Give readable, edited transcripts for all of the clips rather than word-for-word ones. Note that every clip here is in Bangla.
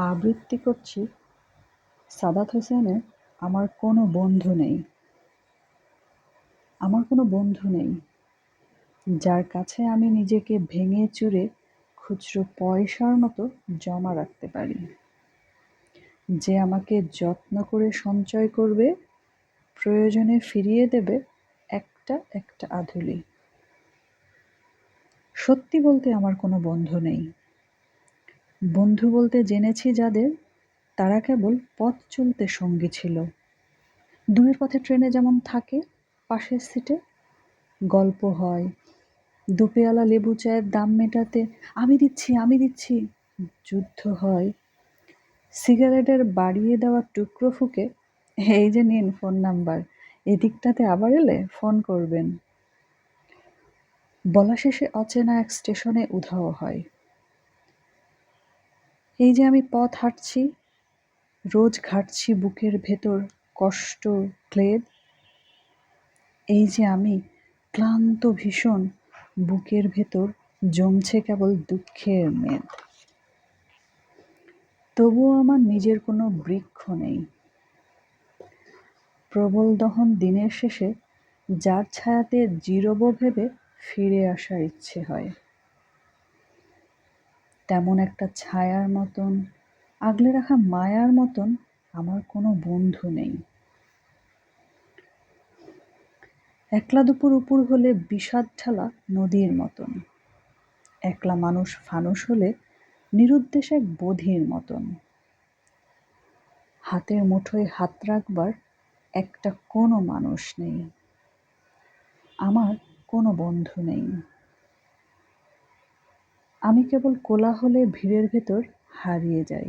আবৃত্তি করছি সাদাত হোসেনের আমার কোনো বন্ধু নেই। আমার কোনো বন্ধু নেই, যার কাছে আমি নিজেকে ভেঙে চুরে খুচরো পয়সার মতো জমা রাখতে পারি, যে আমাকে যত্ন করে সঞ্চয় করবে, প্রয়োজনে ফিরিয়ে দেবে একটা একটা আধুলি। সত্যি বলতে আমার কোনো বন্ধু নেই। বন্ধু বলতে জেনেছি যাদের, তারা কেবল পথ চলতে সঙ্গী ছিল। দূরের পথে ট্রেনে যেমন থাকে, পাশের সিটে গল্প হয়, দুপেয়ালা লেবু চায়ের দাম মেটাতে আমি দিচ্ছি আমি দিচ্ছি যুদ্ধ হয়। সিগারেটের বাড়িয়ে দেওয়া টুকরো ফুঁকে এই যে নিন ফোন নাম্বার, এদিকটাতে আবার এলে ফোন করবেন বলা শেষে অচেনা এক স্টেশনে উধাও হয়। এই যে আমি পথ হাঁটছি, রোজ ঘাটছি বুকের ভেতর কষ্ট ক্লেদ। এই যে আমি ক্লান্ত ভীষণ, বুকের ভেতর জমছে কেবল দুঃখের মেদ। তবুও আমার নিজের কোনো বৃক্ষ নেই। প্রবল দহন দিনের শেষে যার ছায়াতে জিরোব ভেবে ফিরে আসার ইচ্ছে হয়, তেমন একটা ছায়ার মতন, আগলে রাখা মায়ার মতন আমার কোনো বন্ধু নেই। একলা দুপুর উপুর হলে বিষাদ ঢালা নদীর মতন, একলা মানুষ ফানুস হলে নিরুদ্দেশ এক বধির মতন। হাতের মুঠোয় হাত রাখবার একটা কোনো মানুষ নেই। আমার কোনো বন্ধু নেই। আমি কেবল কোলাহলে ভিড়ের ভেতর হারিয়ে যাই।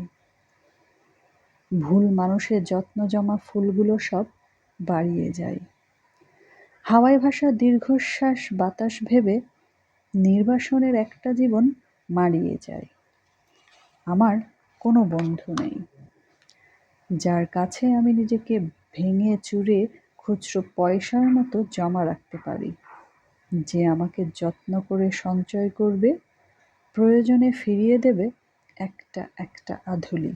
ভুল মানুষের যত্ন জমা ফুলগুলো সব বাড়িয়ে যায়। হাওয়ায় ভাসা দীর্ঘশ্বাস বাতাস ভেবে নির্বাসনের একটা জীবন মারিয়ে যায়। আমার কোনো বন্ধু নেই, যার কাছে আমি নিজেকে ভেঙে চুরে খুচরো পয়সার মতো জমা রাখতে পারি, যে আমাকে যত্ন করে সঞ্চয় করবে, প্রয়োজনে ফিরিয়ে দেবে একটা একটা আধুলি।